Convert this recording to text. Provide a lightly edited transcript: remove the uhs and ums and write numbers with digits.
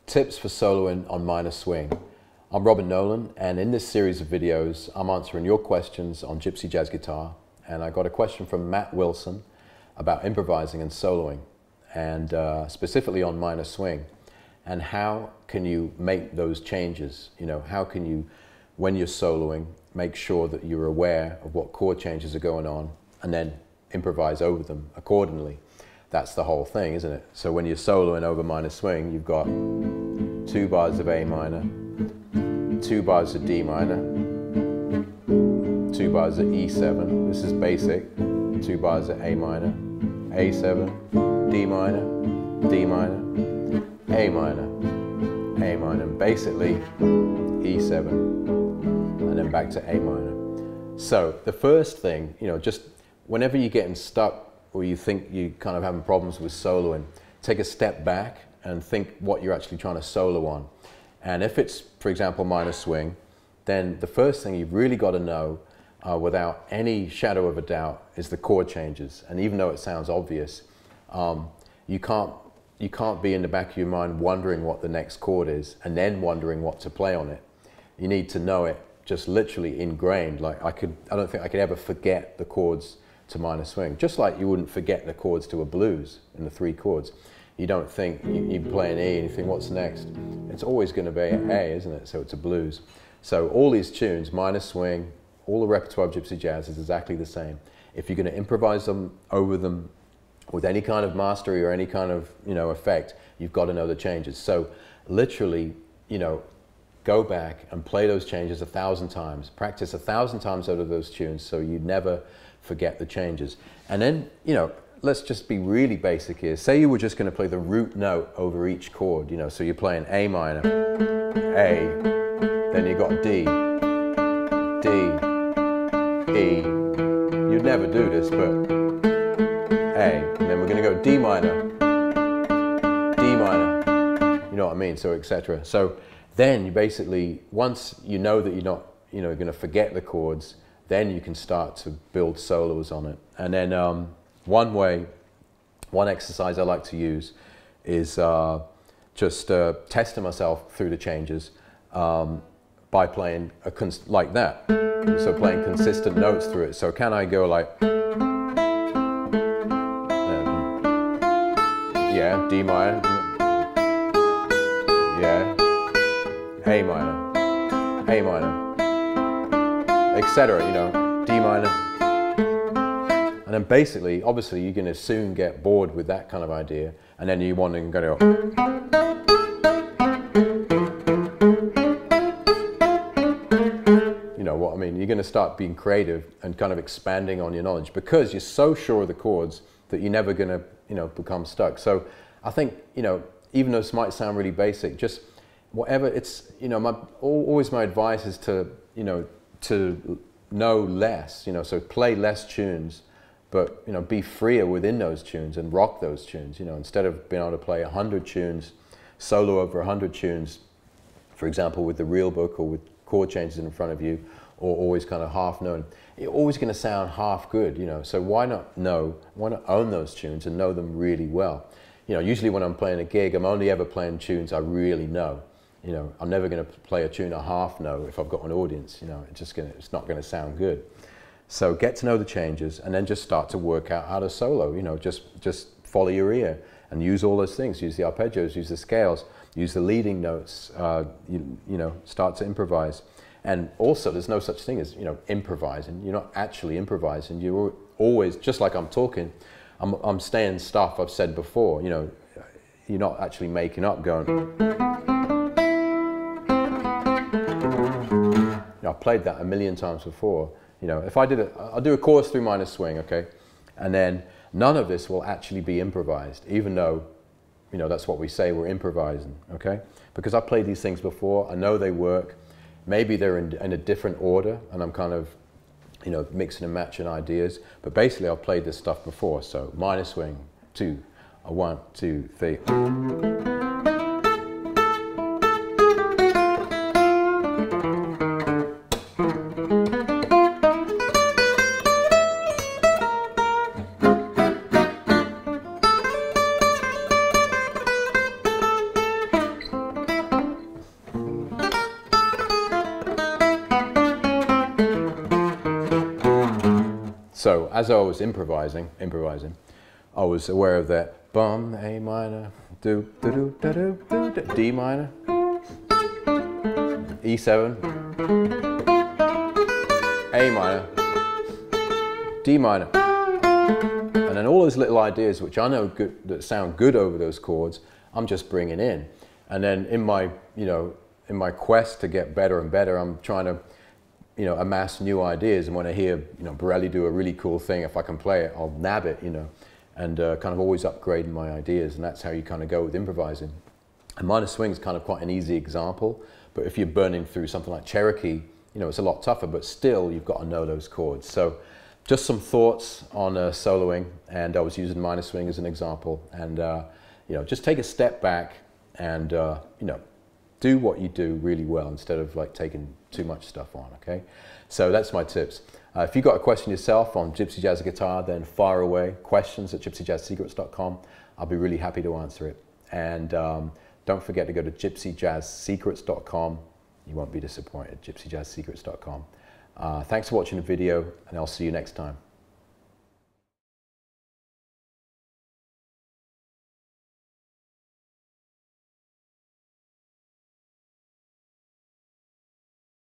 Tips for soloing on minor swing. I'm Nolan, and in this series of videos I'm answering your questions on Gypsy jazz guitar, and I got a question from Matt Wilson about improvising and soloing, and specifically on minor swing, and how can you make those changes. How can you, when you're soloing, make sure that you're aware of what chord changes are going on and then improvise over them accordingly. That's the whole thing, isn't it? So when you're soloing over minor swing, you've got 2 bars of A minor, 2 bars of D minor, 2 bars of E7, this is basic, 2 bars of A minor, A7, D minor, D minor, A minor, A minor, and basically E7, and then back to A minor. So the first thing, just whenever you're getting stuck or you think you kind of having problems with soloing, take a step back and think what you're actually trying to solo on. And if it's, for example, minor swing, then the first thing you've really got to know without any shadow of a doubt is the chord changes. And even though it sounds obvious, you can't be in the back of your mind wondering what the next chord is and then wondering what to play on it. You need to know it just literally ingrained. Like I don't think I could ever forget the chords to minor swing, just like you wouldn't forget the chords to a blues in the 3 chords. You don't think, you play an E and you think, what's next? It's always going to be A, isn't it? So it's a blues. So all these tunes, minor swing, all the repertoire of Gypsy jazz is exactly the same. If you're going to improvise them over them with any kind of mastery or any kind of effect, you've got to know the changes. So literally, go back and play those changes 1,000 times. Practice 1,000 times out of those tunes so you never forget the changes. And then, let's just be really basic here. Say you were just going to play the root note over each chord, so you're playing A minor, A, then you got D, D, E. You'd never do this, but A, and then we're going to go D minor, D minor, you know what I mean, so etc. So then you basically, once you know that you're not, going to forget the chords, then you can start to build solos on it. And then one exercise I like to use is just testing myself through the changes by playing like that. So playing consistent notes through it. So can I go like, yeah, D minor, yeah, A minor, A minor, etc., D minor. And then basically, obviously, you're going to soon get bored with that kind of idea, and then you want to go, what I mean? You're going to start being creative and kind of expanding on your knowledge because you're so sure of the chords that you're never going to, become stuck. So I think, even though this might sound really basic, just whatever it's, always my advice is to, to know less, so play less tunes, but be freer within those tunes and rock those tunes, instead of being able to play 100 tunes, solo over 100 tunes, for example, with the real book or with chord changes in front of you, or always kind of half known. You're always going to sound half good, so why not own those tunes and know them really well? Usually when I'm playing a gig, I'm only ever playing tunes I really know. I'm never going to play a tune I half know if I've got an audience. It's not going to sound good. So get to know the changes and then just start to work out how to solo. Just follow your ear and use all those things. Use the arpeggios, use the scales, use the leading notes. Start to improvise. And also, there's no such thing as improvising. You're not actually improvising. You're always, just like I'm talking, I'm saying stuff I've said before. You're not actually making up, going. I've played that a million times before. If I'll do a chorus through minor swing, okay, and then none of this will actually be improvised, even though, that's what we say, we're improvising, okay? Because I've played these things before, I know they work. Maybe they're in a different order, and I'm kind of, mixing and matching ideas. But basically, I've played this stuff before. So minor swing, 2, 1, 2, 3. So as I was improvising, I was aware of that bum, A minor, do, do, do, do, do, do, do, D minor, E7, A minor, D minor. And then all those little ideas which I know good, that sound good over those chords, I'm just bringing in. And then in my, in my quest to get better and better, I'm trying to, amass new ideas. And when I hear, Borelli do a really cool thing, if I can play it, I'll nab it, and kind of always upgrading my ideas. And that's how you kind of go with improvising. And minor swing is kind of quite an easy example. But if you're burning through something like Cherokee, it's a lot tougher, but still you've got to know those chords. So just some thoughts on soloing, and I was using minor swing as an example. And just take a step back and do what you do really well instead of like taking too much stuff on. Okay, so that's my tips. If you've got a question yourself on Gypsy Jazz guitar, then fire away, questions@gypsyjazzsecrets.com. I'll be really happy to answer it. And don't forget to go to gypsyjazzsecrets.com. You won't be disappointed. gypsyjazzsecrets.com. Thanks for watching the video, and I'll see you next time.